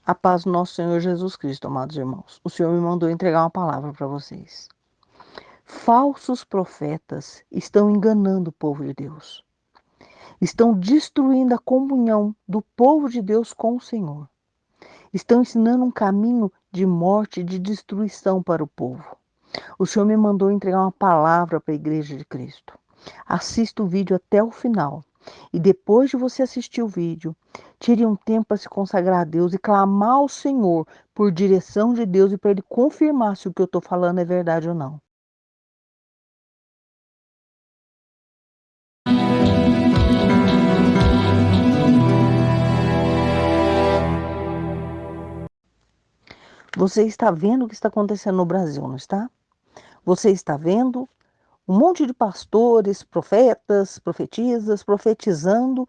A paz do nosso Senhor Jesus Cristo, amados irmãos. O Senhor me mandou entregar uma palavra para vocês. Falsos profetas estão enganando o povo de Deus. Estão destruindo a comunhão do povo de Deus com o Senhor. Estão ensinando um caminho de morte e de destruição para o povo. O Senhor me mandou entregar uma palavra para a Igreja de Cristo. Assista o vídeo até o final. E depois de você assistir o vídeo, tire um tempo para se consagrar a Deus e clamar ao Senhor por direção de Deus e para Ele confirmar se o que eu estou falando é verdade ou não. Você está vendo o que está acontecendo no Brasil, não está? Você está vendo um monte de pastores, profetas, profetisas, profetizando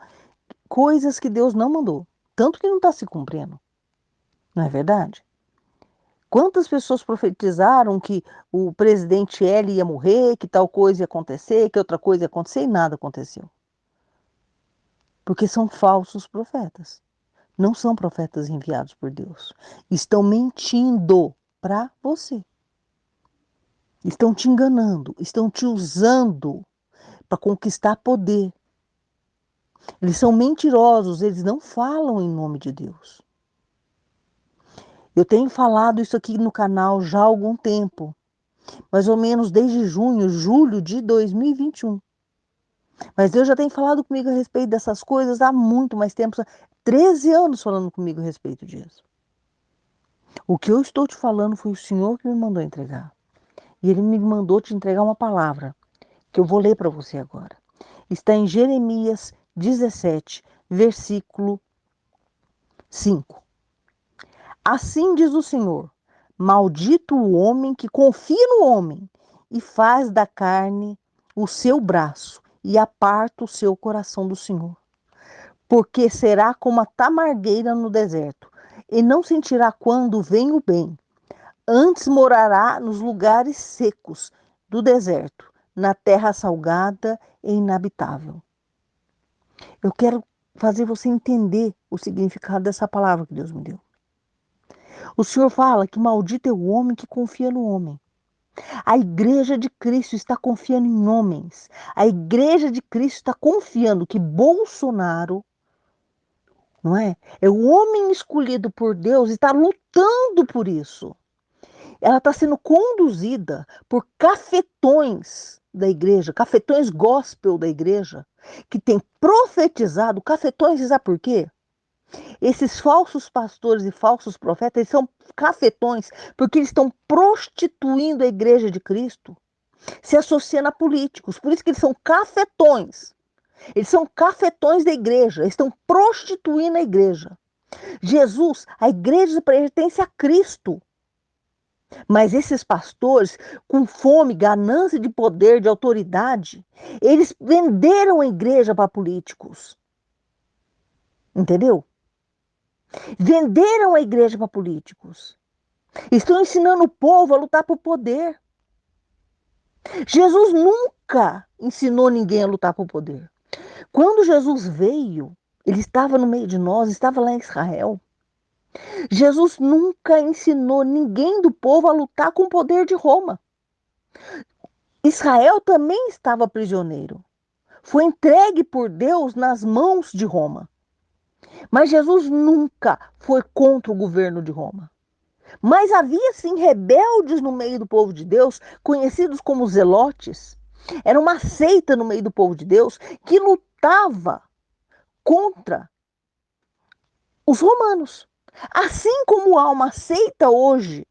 coisas que Deus não mandou. Tanto que não está se cumprindo. Não é verdade? Quantas pessoas profetizaram que o presidente L ia morrer, que tal coisa ia acontecer, que outra coisa ia acontecer e nada aconteceu? Porque são falsos profetas. Não são profetas enviados por Deus. Estão mentindo para você. Estão te enganando, estão te usando para conquistar poder. Eles são mentirosos, eles não falam em nome de Deus. Eu tenho falado isso aqui no canal já há algum tempo, mais ou menos desde junho, julho de 2021. Mas Deus já tem falado comigo a respeito dessas coisas há muito mais tempo, 13 anos falando comigo a respeito disso. O que eu estou te falando foi o Senhor que me mandou entregar. E Ele me mandou te entregar uma palavra, que eu vou ler para você agora. Está em Jeremias 17, versículo 5. Assim diz o Senhor: maldito o homem que confia no homem e faz da carne o seu braço e aparta o seu coração do Senhor. Porque será como a tamargueira no deserto, e não sentirá quando vem o bem. Antes morará nos lugares secos do deserto, na terra salgada e inabitável. Eu quero fazer você entender o significado dessa palavra que Deus me deu. O Senhor fala que maldito é o homem que confia no homem. A igreja de Cristo está confiando em homens. A igreja de Cristo está confiando que Bolsonaro, não é? É o homem escolhido por Deus e está lutando por isso. Ela está sendo conduzida por cafetões da igreja, cafetões gospel da igreja, que tem profetizado, cafetões, você sabe por quê? Esses falsos pastores e falsos profetas, eles são cafetões, porque eles estão prostituindo a igreja de Cristo, se associando a políticos. Por isso que eles são cafetões. Eles são cafetões da igreja, eles estão prostituindo a igreja. Jesus, a igreja pertence a Cristo. Mas esses pastores, com fome, ganância de poder, de autoridade, eles venderam a igreja para políticos. Entendeu? Venderam a igreja para políticos. Estão ensinando o povo a lutar por poder. Jesus nunca ensinou ninguém a lutar por poder. Quando Jesus veio, ele estava no meio de nós, estava lá em Israel. Jesus nunca ensinou ninguém do povo a lutar com o poder de Roma. Israel também estava prisioneiro. Foi entregue por Deus nas mãos de Roma. Mas Jesus nunca foi contra o governo de Roma. Mas havia sim rebeldes no meio do povo de Deus, conhecidos como zelotes. Era uma seita no meio do povo de Deus que lutava contra os romanos. Assim como há uma seita hoje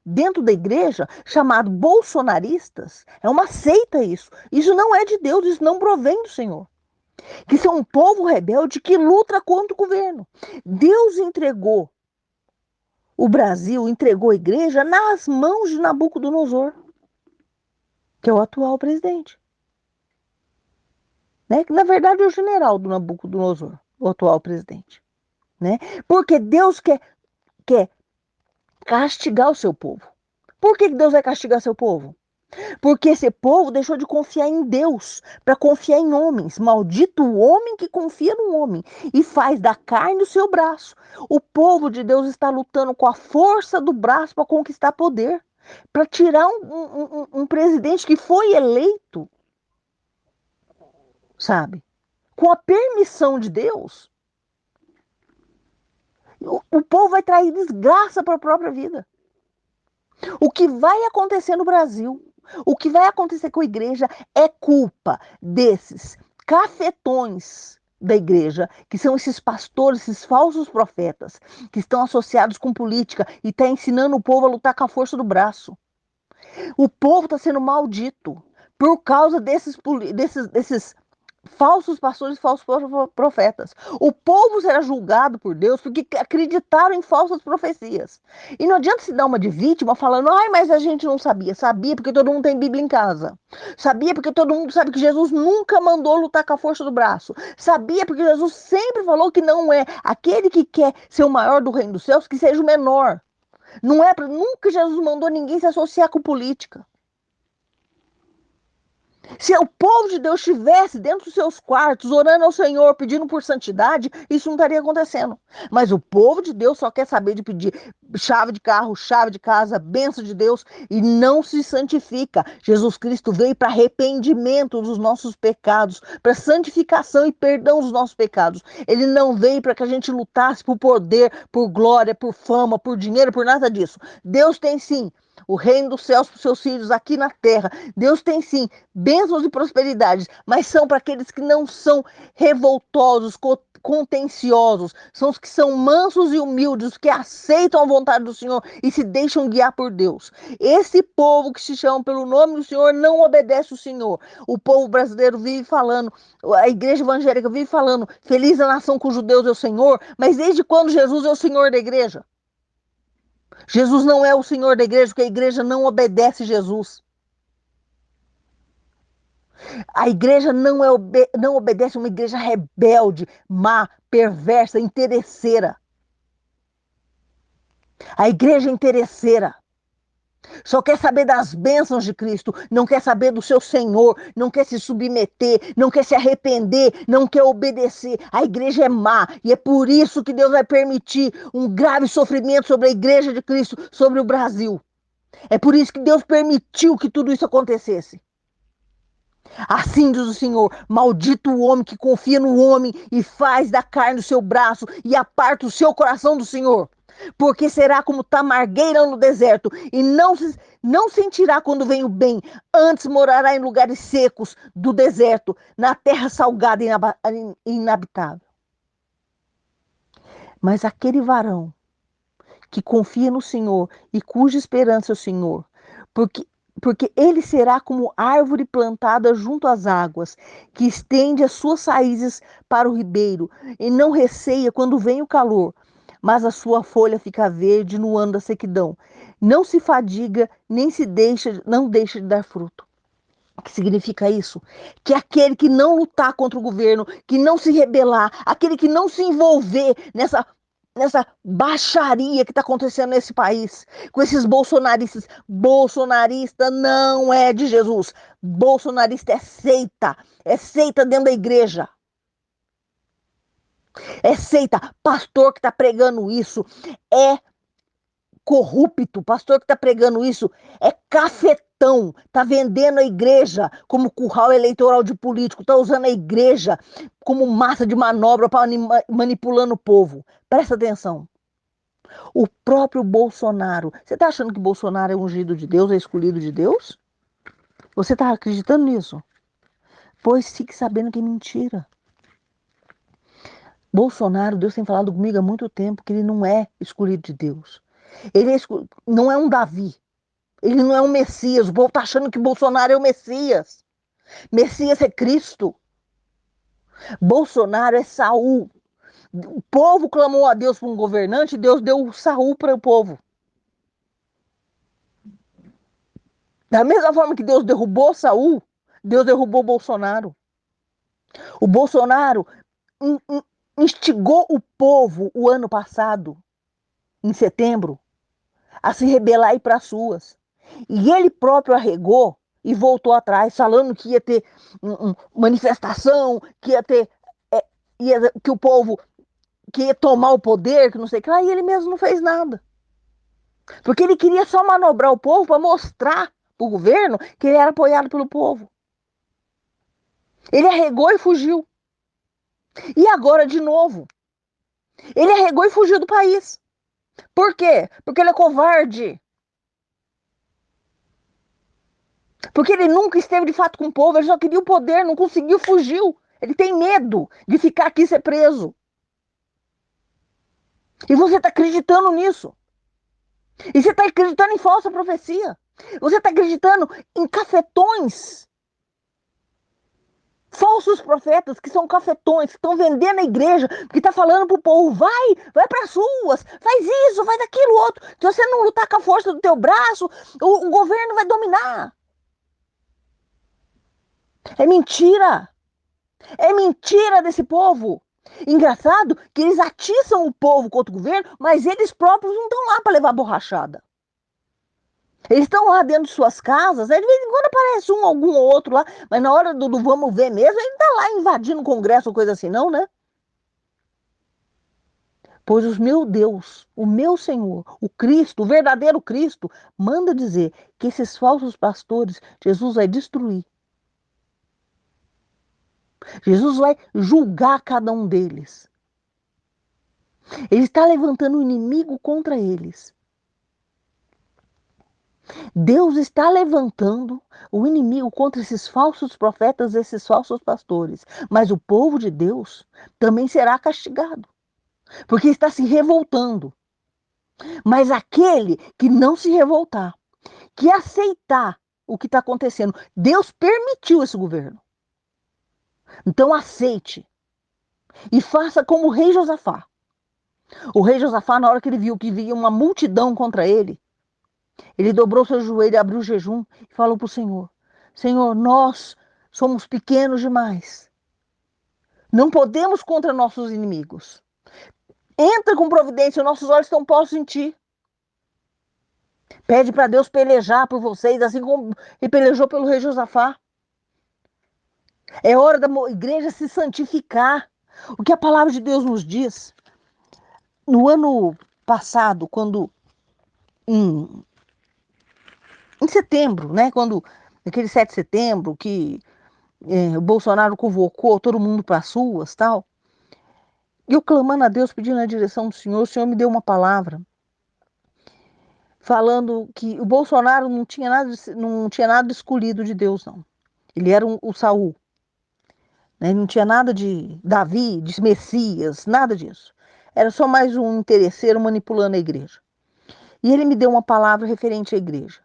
dentro da igreja chamada bolsonaristas, é uma seita isso. Isso não é de Deus, isso não provém do Senhor. Que são um povo rebelde que luta contra o governo. Deus entregou o Brasil, entregou a igreja nas mãos de Nabucodonosor, que é o atual presidente. Né? Que, na verdade, é o general do Nabucodonosor, o atual presidente. Né? Porque Deus quer castigar o seu povo. Por que Deus vai castigar seu povo? Porque esse povo deixou de confiar em Deus para confiar em homens. Maldito o homem que confia no homem e faz da carne o seu braço. O povo de Deus está lutando com a força do braço para conquistar poder, para tirar um presidente que foi eleito, sabe? Com a permissão de Deus. O povo vai trair desgraça para a própria vida. O que vai acontecer no Brasil, o que vai acontecer com a igreja é culpa desses cafetões da igreja, que são esses pastores, esses falsos profetas, que estão associados com política e estão ensinando o povo a lutar com a força do braço. O povo está sendo maldito por causa desses falsos pastores e falsos profetas. O povo será julgado por Deus porque acreditaram em falsas profecias. E não adianta se dar uma de vítima falando, ai, mas a gente não sabia. Sabia porque todo mundo tem Bíblia em casa. Sabia porque todo mundo sabe que Jesus nunca mandou lutar com a força do braço. Sabia porque Jesus sempre falou que não é aquele que quer ser o maior do reino dos céus, que seja o menor. Não é, nunca Jesus mandou ninguém se associar com política. Se o povo de Deus estivesse dentro dos seus quartos, orando ao Senhor, pedindo por santidade, isso não estaria acontecendo. Mas o povo de Deus só quer saber de pedir chave de carro, chave de casa, bênção de Deus e não se santifica. Jesus Cristo veio para arrependimento dos nossos pecados, para santificação e perdão dos nossos pecados. Ele não veio para que a gente lutasse por poder, por glória, por fama, por dinheiro, por nada disso. Deus tem sim o reino dos céus para os seus filhos aqui na terra. Deus tem sim bênçãos e prosperidades, mas são para aqueles que não são revoltosos, contenciosos, são os que são mansos e humildes, os que aceitam a vontade do Senhor e se deixam guiar por Deus. Esse povo que se chama pelo nome do Senhor não obedece o Senhor. O povo brasileiro vive falando, a igreja evangélica vive falando, feliz a nação cujo Deus é o Senhor, mas desde quando Jesus é o Senhor da igreja? Jesus não é o Senhor da igreja, porque a igreja não obedece Jesus. A igreja não obedece uma igreja rebelde, má, perversa, interesseira. A igreja é interesseira. Só quer saber das bênçãos de Cristo, não quer saber do seu Senhor, não quer se submeter, não quer se arrepender, não quer obedecer. A igreja é má e é por isso que Deus vai permitir um grave sofrimento sobre a igreja de Cristo, sobre o Brasil. É por isso que Deus permitiu que tudo isso acontecesse. Assim diz o Senhor: maldito o homem que confia no homem e faz da carne o seu braço e aparta o seu coração do Senhor. Porque será como tamargueira no deserto e não sentirá quando vem o bem. Antes morará em lugares secos do deserto, na terra salgada e inabitável. Mas aquele varão que confia no Senhor e cuja esperança é o Senhor, porque ele será como árvore plantada junto às águas, que estende as suas raízes para o ribeiro, e não receia quando vem o calor, mas a sua folha fica verde no ano da sequidão. Não se fadiga, nem não deixa de dar fruto. O que significa isso? Que aquele que não lutar contra o governo, que não se rebelar, aquele que não se envolver nessa baixaria que está acontecendo nesse país, com esses bolsonaristas. Bolsonarista não é de Jesus. Bolsonarista é seita dentro da igreja. É seita, pastor que está pregando isso é corrupto, pastor que está pregando isso é cafetão, está vendendo a igreja como curral eleitoral de político, está usando a igreja como massa de manobra para manipulando o povo. Presta atenção. O próprio Bolsonaro, você está achando que Bolsonaro é ungido de Deus, é escolhido de Deus? Você está acreditando nisso? Pois fique sabendo que é mentira. Bolsonaro, Deus tem falado comigo há muito tempo que ele não é escolhido de Deus. Não é um Davi. Ele não é um Messias. O povo está achando que Bolsonaro é o Messias. Messias é Cristo. Bolsonaro é Saul. O povo clamou a Deus por um governante e Deus deu Saul para o povo. Da mesma forma que Deus derrubou Saul, Deus derrubou Bolsonaro. O Bolsonaro instigou o povo o ano passado, em setembro, a se rebelar e ir para as ruas. E ele próprio arregou e voltou atrás, falando que ia ter manifestação, que ia ter. É, que o povo que ia tomar o poder, que não sei o que lá, e ele mesmo não fez nada. Porque ele queria só manobrar o povo para mostrar para o governo que ele era apoiado pelo povo. Ele arregou e fugiu. E agora, de novo, ele arregou e fugiu do país. Por quê? Porque ele é covarde. Porque ele nunca esteve de fato com o povo, ele só queria o poder, não conseguiu, fugiu. Ele tem medo de ficar aqui e ser preso. E você está acreditando nisso. E você está acreditando em falsa profecia. Você está acreditando em cafetões. Falsos profetas que são cafetões, que estão vendendo a igreja, que está falando para o povo, vai para as ruas, faz isso, faz aquilo outro. Se você não lutar com a força do teu braço, o governo vai dominar. É mentira. É mentira desse povo. Engraçado que eles atiçam o povo contra o governo, mas eles próprios não estão lá para levar borrachada. Eles estão lá dentro de suas casas, aí de vez em quando aparece algum ou outro lá, mas na hora do vamos ver mesmo, ele não está lá invadindo o Congresso ou coisa assim, não, né? Pois o meu Deus, o meu Senhor, o Cristo, o verdadeiro Cristo, manda dizer que esses falsos pastores, Jesus vai destruir. Jesus vai julgar cada um deles. Ele está levantando um inimigo contra eles. Deus está levantando o inimigo contra esses falsos profetas, esses falsos pastores. Mas o povo de Deus também será castigado, porque está se revoltando. Mas aquele que não se revoltar, que aceitar o que está acontecendo, Deus permitiu esse governo. Então aceite e faça como o rei Josafá. O rei Josafá, na hora que ele viu que vinha uma multidão contra ele dobrou seu joelho, abriu o jejum e falou para o Senhor: Senhor, nós somos pequenos demais. Não podemos contra nossos inimigos. Entra com providência, nossos olhos estão postos em ti. Pede para Deus pelejar por vocês, assim como ele pelejou pelo rei Josafá. É hora da igreja se santificar. O que a palavra de Deus nos diz. No ano passado, quando em, em setembro, né, quando aquele 7 de setembro que o Bolsonaro convocou todo mundo para as ruas, tal, eu clamando a Deus, pedindo a direção do Senhor, o Senhor me deu uma palavra falando que o Bolsonaro não tinha nada escolhido de Deus, não. Ele era o Saul, né? Não tinha nada de Davi, de Messias, nada disso. Era só mais um interesseiro manipulando a igreja. E ele me deu uma palavra referente à igreja.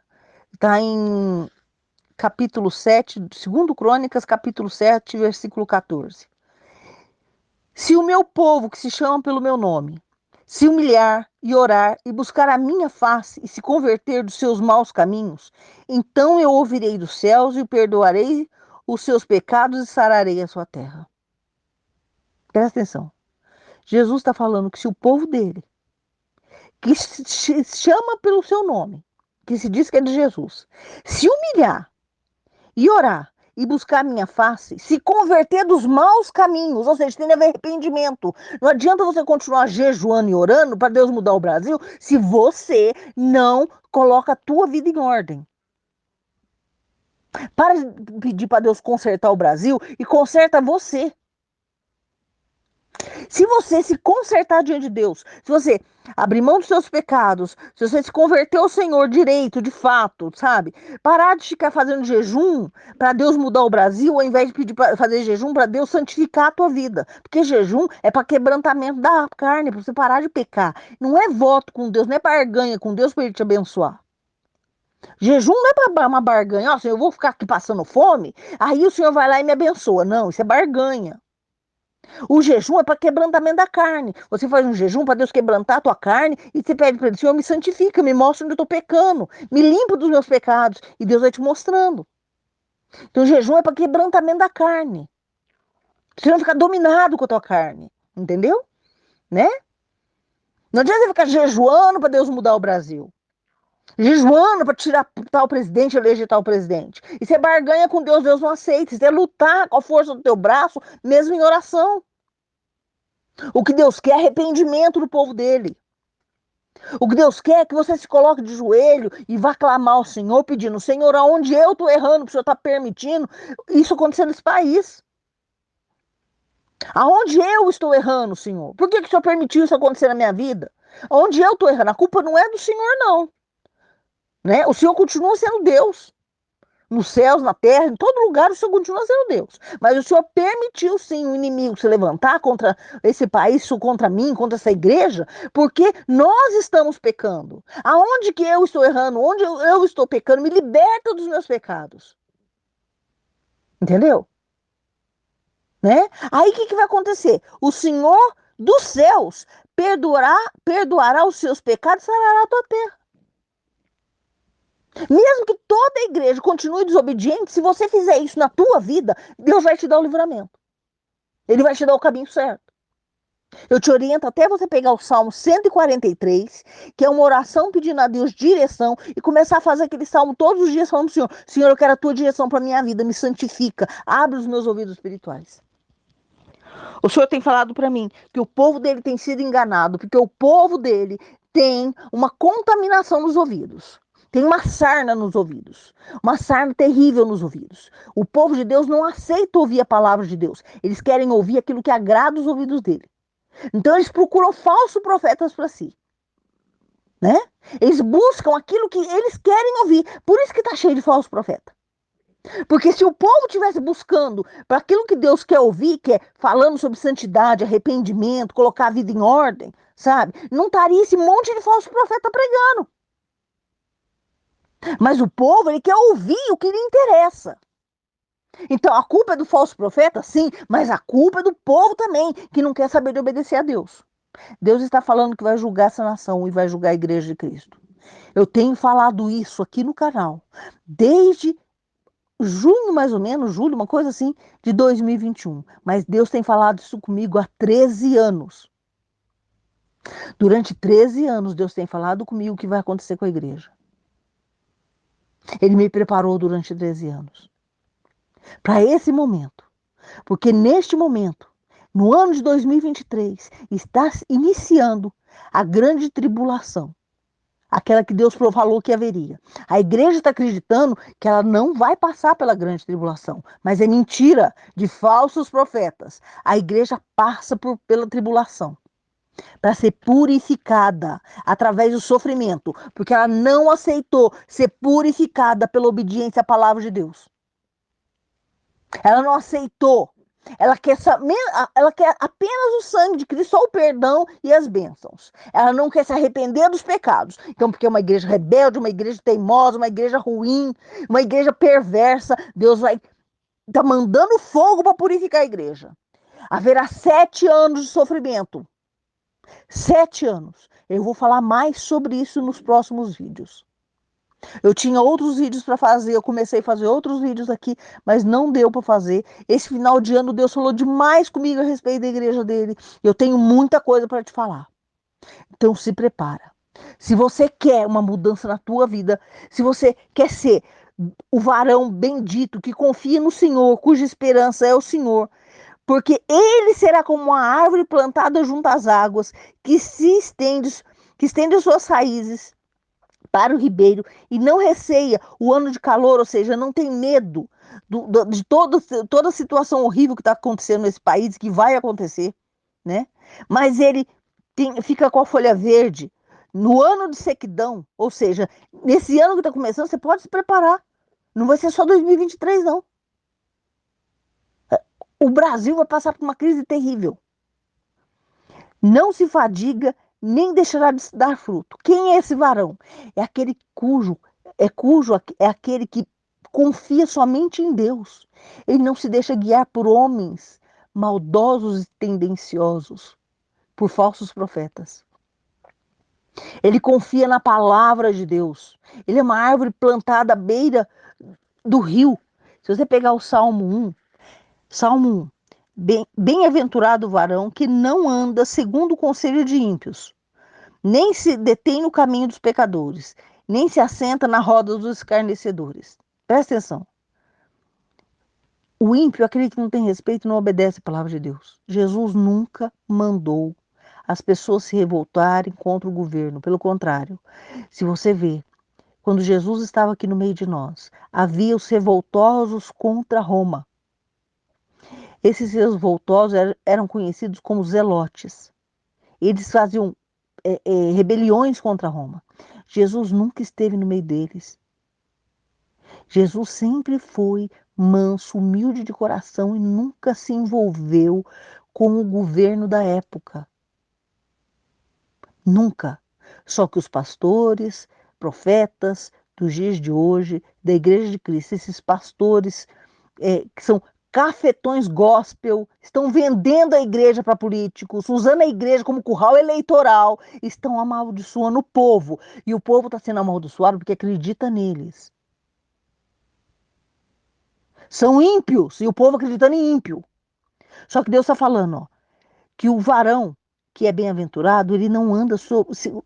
Está em capítulo 7, 2 Crônicas, capítulo 7, versículo 14. Se o meu povo, que se chama pelo meu nome, se humilhar e orar e buscar a minha face e se converter dos seus maus caminhos, então eu ouvirei dos céus e perdoarei os seus pecados e sararei a sua terra. Presta atenção. Jesus está falando que se o povo dele, que se chama pelo seu nome, que se diz que é de Jesus, se humilhar e orar e buscar a minha face, se converter dos maus caminhos, ou seja, tem que haver arrependimento. Não adianta você continuar jejuando e orando para Deus mudar o Brasil se você não coloca a tua vida em ordem. Para de pedir para Deus consertar o Brasil e conserta você. Se você se consertar diante de Deus, se você abrir mão dos seus pecados, se você se converter ao Senhor direito, de fato, sabe? Parar de ficar fazendo jejum para Deus mudar o Brasil, ao invés de pedir para fazer jejum para Deus santificar a tua vida. Porque jejum é para quebrantamento da carne, para você parar de pecar. Não é voto com Deus, não é barganha com Deus para ele te abençoar. Jejum não é para uma barganha. Ó, Senhor, eu vou ficar aqui passando fome, aí o Senhor vai lá e me abençoa. Não, isso é barganha. O jejum é para quebrantamento da carne. Você faz um jejum para Deus quebrantar a tua carne e você pede para ele, Senhor, me santifica, me mostra onde eu estou pecando, me limpa dos meus pecados. E Deus vai te mostrando. Então, o jejum é para quebrantamento da carne. Você não ficar dominado com a tua carne. Entendeu? Né? Não adianta você ficar jejuando para Deus mudar o Brasil. jejuando para tirar tal presidente, eleger tal presidente. E você barganha com Deus, Deus não aceita. Você lutar com a força do teu braço, mesmo em oração. O que Deus quer é arrependimento do povo dele. O que Deus quer é que você se coloque de joelho e vá clamar ao Senhor, pedindo: Senhor, aonde eu estou errando, que o Senhor está permitindo isso acontecer nesse país? Aonde eu estou errando, Senhor? Por que o Senhor permitiu isso acontecer na minha vida? Onde eu estou errando? A culpa não é do Senhor, não. Né? O Senhor continua sendo Deus. Nos céus, na terra, em todo lugar, o Senhor continua sendo Deus. Mas o Senhor permitiu, sim, o inimigo se levantar contra esse país, contra mim, contra essa igreja, porque nós estamos pecando. Aonde que eu estou errando? Onde eu estou pecando? Me liberta dos meus pecados. Entendeu? Né? Aí o que vai acontecer? O Senhor dos céus perdoará os seus pecados e sarará a tua terra. Mesmo que toda a igreja continue desobediente, se você fizer isso na tua vida, Deus vai te dar o livramento. Ele vai te dar o caminho certo. Eu te oriento até você pegar o Salmo 143, que é uma oração pedindo a Deus direção, e começar a fazer aquele salmo todos os dias falando pro Senhor: Senhor, eu quero a tua direção para minha vida, me santifica, abre os meus ouvidos espirituais. O Senhor tem falado para mim que o povo dele tem sido enganado, porque o povo dele tem uma contaminação nos ouvidos. Tem uma sarna nos ouvidos, uma sarna terrível nos ouvidos. O povo de Deus não aceita ouvir a palavra de Deus. Eles querem ouvir aquilo que agrada os ouvidos dele. Então eles procuram falsos profetas para si, né? Eles buscam aquilo que eles querem ouvir. Por isso que está cheio de falsos profetas. Porque se o povo estivesse buscando para aquilo que Deus quer ouvir, que é falando sobre santidade, arrependimento, colocar a vida em ordem, sabe? Não estaria esse monte de falso profeta pregando. Mas o povo, ele quer ouvir o que lhe interessa. Então, a culpa é do falso profeta? Sim, mas a culpa é do povo também, que não quer saber de obedecer a Deus. Deus está falando que vai julgar essa nação e vai julgar a igreja de Cristo. Eu tenho falado isso aqui no canal desde junho, mais ou menos, julho, uma coisa assim, de 2021. Mas Deus tem falado isso comigo há 13 anos. Durante 13 anos, Deus tem falado comigo o que vai acontecer com a igreja. Ele me preparou durante 13 anos para esse momento. Porque neste momento, no ano de 2023, está iniciando a grande tribulação. Aquela que Deus falou que haveria. A igreja está acreditando que ela não vai passar pela grande tribulação, mas é mentira de falsos profetas. A igreja passa pela tribulação para ser purificada através do sofrimento, porque ela não aceitou ser purificada pela obediência à palavra de Deus. Ela não aceitou. Ela quer apenas o sangue de Cristo, só o perdão e as bênçãos. Ela não quer se arrepender dos pecados. Então, porque é uma igreja rebelde, uma igreja teimosa, uma igreja ruim, uma igreja perversa, Deus vai tá mandando fogo para purificar a igreja. Haverá 7 anos de sofrimento. 7 anos. Eu vou falar mais sobre isso nos próximos vídeos. Eu tinha outros vídeos para fazer, eu comecei a fazer outros vídeos aqui, mas não deu para fazer. Esse final de ano Deus falou demais comigo a respeito da igreja dele. Eu tenho muita coisa para te falar. Então se prepara. Se você quer uma mudança na tua vida, se você quer ser o varão bendito que confia no Senhor, cuja esperança é o Senhor, porque ele será como uma árvore plantada junto às águas, que estende as suas raízes para o ribeiro e não receia o ano de calor, ou seja, não tem medo de toda a situação horrível que está acontecendo nesse país, que vai acontecer, né? Mas ele fica com a folha verde no ano de sequidão, ou seja, nesse ano que está começando, você pode se preparar. Não vai ser só 2023, não. O Brasil vai passar por uma crise terrível. Não se fadiga, nem deixará de dar fruto. Quem é esse varão? É aquele é aquele que confia somente em Deus. Ele não se deixa guiar por homens maldosos e tendenciosos, por falsos profetas. Ele confia na palavra de Deus. Ele é uma árvore plantada à beira do rio. Se você pegar o Salmo 1, bem-aventurado o varão que não anda segundo o conselho de ímpios, nem se detém no caminho dos pecadores, nem se assenta na roda dos escarnecedores. Presta atenção. O ímpio, aquele que não tem respeito, não obedece a palavra de Deus. Jesus nunca mandou as pessoas se revoltarem contra o governo. Pelo contrário, se você vê, quando Jesus estava aqui no meio de nós, havia os revoltosos contra Roma. Esses revoltosos eram conhecidos como zelotes. Eles faziam rebeliões contra Roma. Jesus nunca esteve no meio deles. Jesus sempre foi manso, humilde de coração e nunca se envolveu com o governo da época. Nunca. Só que os pastores, profetas dos dias de hoje, da Igreja de Cristo, esses pastores que são cafetões gospel, estão vendendo a igreja para políticos, usando a igreja como curral eleitoral, estão amaldiçoando o povo. E o povo está sendo amaldiçoado porque acredita neles. São ímpios, e o povo acreditando em ímpio. Só que Deus está falando, ó, que o varão que é bem-aventurado, ele não anda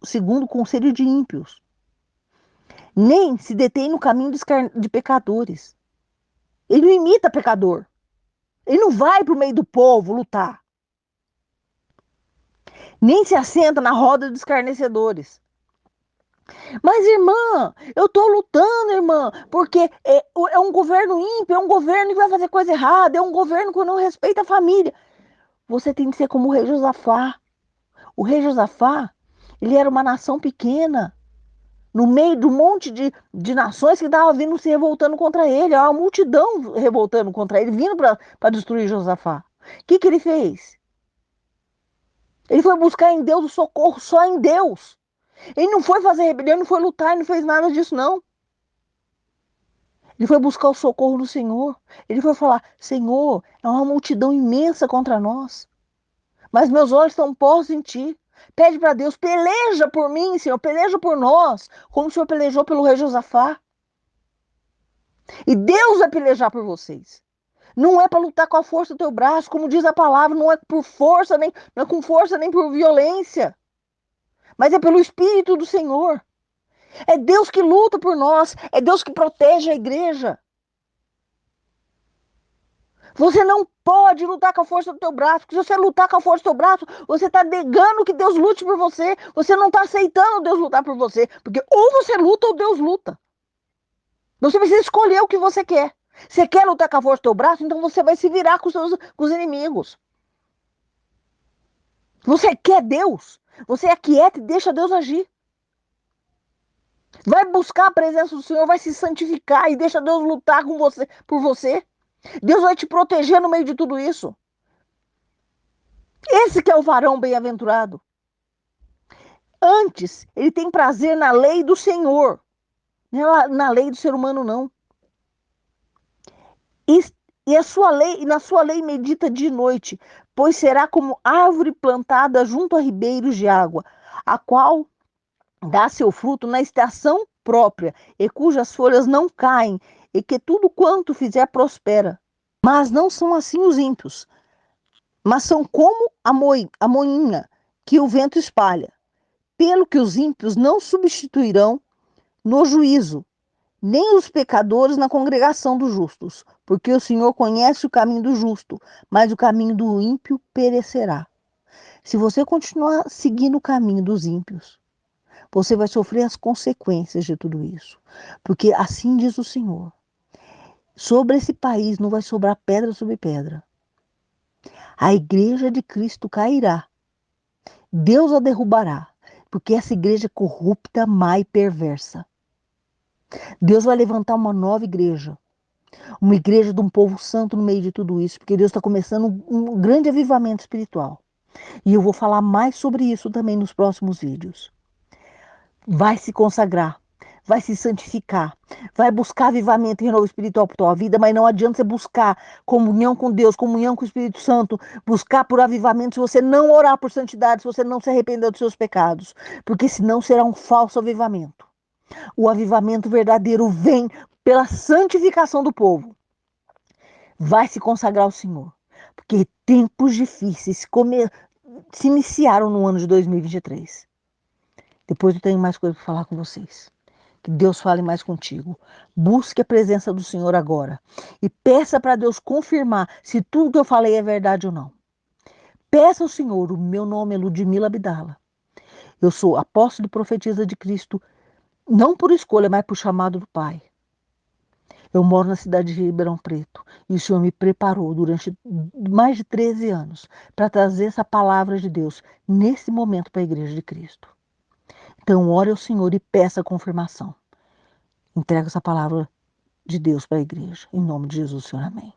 segundo o conselho de ímpios, nem se detém no caminho de pecadores. Ele não imita pecador. Ele não vai para o meio do povo lutar. Nem se assenta na roda dos escarnecedores. Mas, irmã, eu estou lutando, irmã, porque é um governo ímpio, é um governo que vai fazer coisa errada, é um governo que não respeita a família. Você tem que ser como o rei Josafá. O rei Josafá, ele era uma nação pequena, no meio de um monte de nações que estavam vindo se revoltando contra ele. Há uma multidão revoltando contra ele, vindo para destruir Josafá. O que ele fez? Ele foi buscar em Deus o socorro, só em Deus. Ele não foi fazer rebelião, não foi lutar, ele não fez nada disso, não. Ele foi buscar o socorro no Senhor. Ele foi falar: Senhor, é uma multidão imensa contra nós, mas meus olhos estão postos em ti. Pede para Deus, peleja por mim, Senhor, peleja por nós, como o Senhor pelejou pelo rei Josafá. E Deus vai pelejar por vocês. Não é para lutar com a força do teu braço, como diz a palavra, não é por força, não é com força nem por violência, mas é pelo Espírito do Senhor. É Deus que luta por nós, é Deus que protege a igreja. Você não pode lutar com a força do teu braço, porque se você lutar com a força do teu braço, você está negando que Deus lute por você, você não está aceitando Deus lutar por você, porque ou você luta ou Deus luta. Você precisa escolher o que você quer. Você quer lutar com a força do teu braço, então você vai se virar com os inimigos. Você quer Deus, você é quieta e deixa Deus agir. Vai buscar a presença do Senhor, vai se santificar e deixa Deus lutar com você, por você. Deus vai te proteger no meio de tudo isso. Esse que é o varão bem-aventurado. Antes, ele tem prazer na lei do Senhor, não é na lei do ser humano, não. E, e na sua lei medita de noite, pois será como árvore plantada junto a ribeiros de água, a qual dá seu fruto na estação própria, e cujas folhas não caem, e que tudo quanto fizer prospera. Mas não são assim os ímpios, mas são como a moinha que o vento espalha. Pelo que os ímpios não substituirão no juízo, nem os pecadores na congregação dos justos, porque o Senhor conhece o caminho do justo, mas o caminho do ímpio perecerá. Se você continuar seguindo o caminho dos ímpios, você vai sofrer as consequências de tudo isso. Porque assim diz o Senhor: sobre esse país não vai sobrar pedra sobre pedra. A igreja de Cristo cairá. Deus a derrubará, porque essa igreja é corrupta, má e perversa. Deus vai levantar uma nova igreja, uma igreja de um povo santo no meio de tudo isso, porque Deus está começando um grande avivamento espiritual. E eu vou falar mais sobre isso também nos próximos vídeos. Vai se consagrar, vai se santificar, vai buscar avivamento e renovo espiritual para a tua vida, mas não adianta você buscar comunhão com Deus, comunhão com o Espírito Santo, buscar por avivamento se você não orar por santidade, se você não se arrepender dos seus pecados, porque senão será um falso avivamento. O avivamento verdadeiro vem pela santificação do povo. Vai se consagrar ao Senhor, porque tempos difíceis se iniciaram no ano de 2023. Depois eu tenho mais coisa para falar com vocês. Que Deus fale mais contigo. Busque a presença do Senhor agora e peça para Deus confirmar se tudo que eu falei é verdade ou não. Peça ao Senhor, o meu nome é Ludmila Abdala. Eu sou apóstolo e profetisa de Cristo, não por escolha, mas por chamado do Pai. Eu moro na cidade de Ribeirão Preto e o Senhor me preparou durante mais de 13 anos para trazer essa palavra de Deus nesse momento para a Igreja de Cristo. Então, ore ao Senhor e peça a confirmação. Entrega essa palavra de Deus para a igreja. Em nome de Jesus, Senhor, amém.